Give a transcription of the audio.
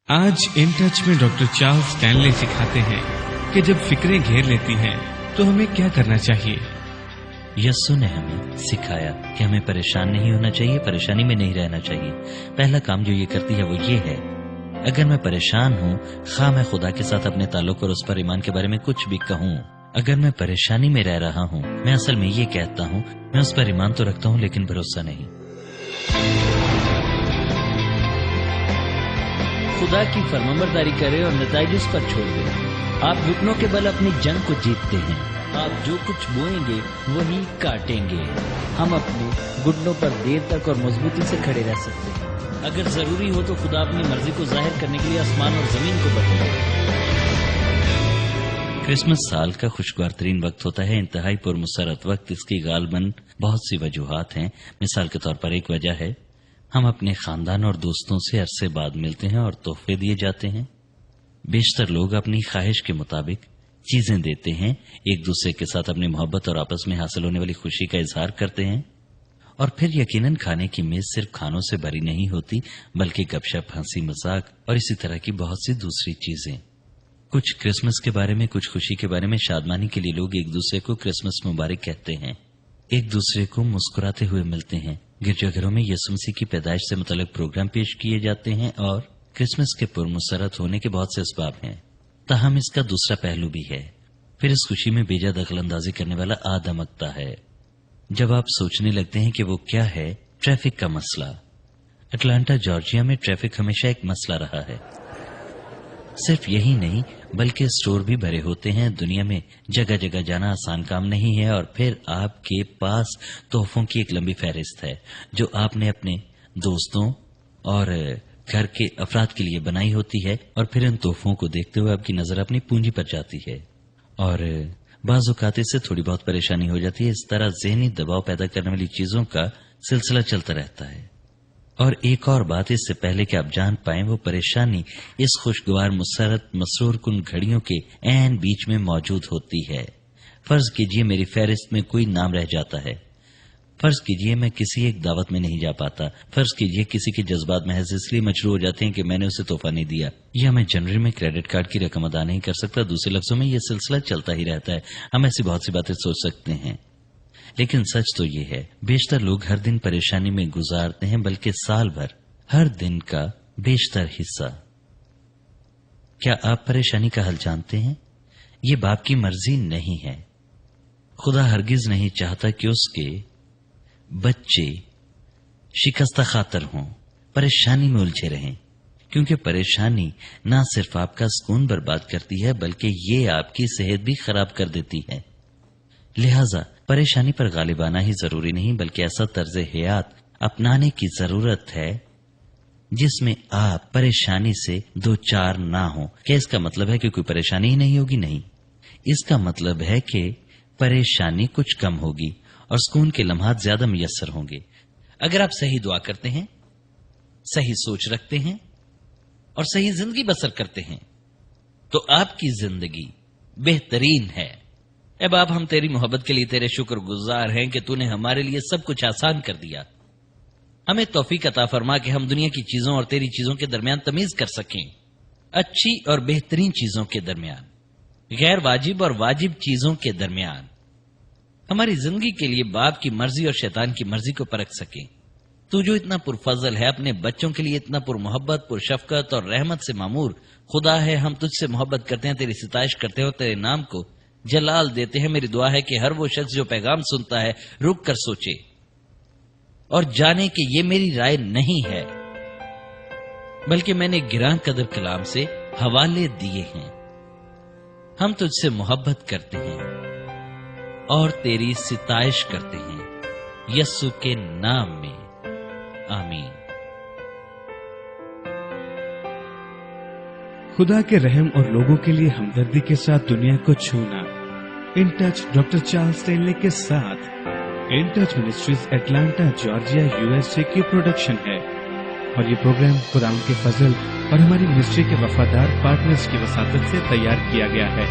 आज in touch में doctor Charles Stanley सिखाते हैं कि जब फिक्रें घेर लेती हैं तो हमें क्या करना चाहिए। यस्सु ने हमें सिखाया कि हमें परेशान नहीं होना चाहिए, परेशानी में नहीं रहना चाहिए। पहला काम जो ये करती है वो ये है, अगर मैं परेशान हूँ, खा मैं खुदा के साथ अपने ताल्लुक और उस पर ईमान के बारे में कुछ भी कहूँ, अगर मैं परेशानी में रह रहा हूँ, मैं असल में ये कहता हूँ मैं उस पर ईमान तो रखता हूँ लेकिन भरोसा नहीं। खुदा की फरमाबरदारी करें और नताइज उस पर छोड़ दें। आप घुटनों के बल अपनी जंग को जीतते हैं। आप जो कुछ बोएंगे वही काटेंगे। हम अपने घुटनों पर देर तक और मजबूती से खड़े रह सकते हैं। अगर जरूरी हो तो खुदा अपनी मर्जी को जाहिर करने के लिए आसमान और जमीन को बदलेगा। क्रिसमस साल का खुशगवार तरीन वक्त होता है, इंतहाई पुरमसरत वक्त। इसकी गालबन बहुत सी वजूहात हैं। मिसाल के तौर पर एक वजह है हम अपने खानदान और दोस्तों से अरसे बाद मिलते हैं और तोहफे दिए जाते हैं। बेशतर लोग अपनी ख्वाहिश के मुताबिक चीजें देते हैं, एक दूसरे के साथ अपनी मोहब्बत और आपस में हासिल होने वाली खुशी का इजहार करते हैं। और फिर यकीनन खाने की मेज सिर्फ खानों से भरी नहीं होती, बल्कि गपशप, हंसी मजाक और इसी तरह की बहुत सी दूसरी चीजें। कुछ क्रिसमस के बारे में, कुछ खुशी के बारे में, शादमानी के लिए लोग एक दूसरे को क्रिसमस मुबारक कहते हैं, एक दूसरे को मुस्कुराते हुए मिलते हैं। गिरजाघरों में यीशु मसीह की पैदाइश से मुतल्लिक प्रोग्राम पेश किए जाते हैं और क्रिसमस के पुरमसरत होने के बहुत से असबाब हैं। ताहम इसका दूसरा पहलू भी है। फिर इस खुशी में बेजा दखल अंदाजी करने वाला आ दमकता है। जब आप सोचने लगते हैं कि वो क्या है, ट्रैफिक का मसला। अटलांटा जॉर्जिया में ट्रैफिक हमेशा एक मसला रहा है। सिर्फ यही नहीं बल्कि स्टोर भी भरे होते हैं। दुनिया में जगह जगह जाना आसान काम नहीं है। और फिर आपके पास तोहफों की एक लंबी फहरिस्त है जो आपने अपने दोस्तों और घर के अफराद के लिए बनाई होती है। और फिर इन तोहफों को देखते हुए आपकी नजर अपनी पूंजी पर जाती है और बाज़ औक़ात इससे थोड़ी बहुत परेशानी हो जाती है। इस तरह ज़हनी दबाव पैदा करने वाली चीजों का सिलसिला चलता रहता है। और एक और बात, इससे पहले कि आप जान पाएं, वो परेशानी इस खुशगवार मुसरत मसरूर कुन घड़ियों के ऐन बीच में मौजूद होती है। फर्ज कीजिए मेरी फहरिस्त में कोई नाम रह जाता है। फर्ज कीजिए मैं किसी एक दावत में नहीं जा पाता। फर्ज कीजिए किसी के जज्बात महज इसलिए मजरूह हो जाते हैं कि मैंने उसे तोहफा नहीं दिया, या मैं जनवरी में क्रेडिट कार्ड की रकम अदा नहीं कर सकता। दूसरे लफ्जों में यह सिलसिला चलता ही रहता है। हम ऐसी बहुत सी बातें सोच सकते हैं, लेकिन सच तो ये है बेशतर लोग हर दिन परेशानी में गुजारते हैं, बल्कि साल भर हर दिन का बेशतर हिस्सा। क्या आप परेशानी का हल जानते हैं? ये बाप की मर्जी नहीं है। खुदा हरगिज नहीं चाहता कि उसके बच्चे शिकस्ता खातर हों, परेशानी में उलझे रहें, क्योंकि परेशानी ना सिर्फ आपका सुकून बर्बाद करती है बल्कि ये आपकी सेहत भी खराब कर देती है। लिहाजा परेशानी पर गालिब आना ही जरूरी नहीं, बल्कि ऐसा तर्ज हयात अपनाने की जरूरत है जिसमें आप परेशानी से दो चार ना हो। क्या इसका मतलब है कि कोई परेशानी ही नहीं होगी? नहीं, इसका मतलब है कि परेशानी कुछ कम होगी और सुकून के लम्हात ज्यादा मुयस्सर होंगे। अगर आप सही दुआ करते हैं, सही सोच रखते हैं और सही जिंदगी बसर करते हैं तो आपकी जिंदगी बेहतरीन है। ए बाप, हम तेरी मोहब्बत के लिए तेरे शुक्रगुजार हैं कि तूने हमारे लिए सब कुछ आसान कर दिया। हमें तौफीक अता फरमा कि हम दुनिया की चीजों और तेरी चीजों के दरमियान तमीज कर सकें, अच्छी और बेहतरीन चीजों के दरमियान, गैर वाजिब और वाजिब चीजों के दरमियान। हमारी जिंदगी के लिए बाप की मर्जी और शैतान की मर्जी को परख सकें। तू जो इतना पुरफजल है, अपने बच्चों के लिए इतना पुरमोहब्बत, पुरशफकत और रहमत से मामूर खुदा है, हम तुझसे मोहब्बत करते हैं, तेरी सिताइश करते हैं और तेरे नाम को जलाल देते हैं। मेरी दुआ है कि हर वो शख्स जो पैगाम सुनता है रुक कर सोचे और जाने कि ये मेरी राय नहीं है, बल्कि मैंने गिरां कदर कलाम से हवाले दिए हैं। हम तुझसे मोहब्बत करते हैं और तेरी सिताइश करते हैं, यस्सु के नाम में, आमीन। खुदा के रहम और लोगों के लिए हमदर्दी के साथ दुनिया को छूना। In touch doctor Charles Stanley के साथ in touch ministries Atlanta Georgia USA की प्रोडक्शन है और ये प्रोग्राम खुदावंद के फजल और हमारी मिनिस्ट्री के वफादार पार्टनर्स की वसातत से तैयार किया गया है।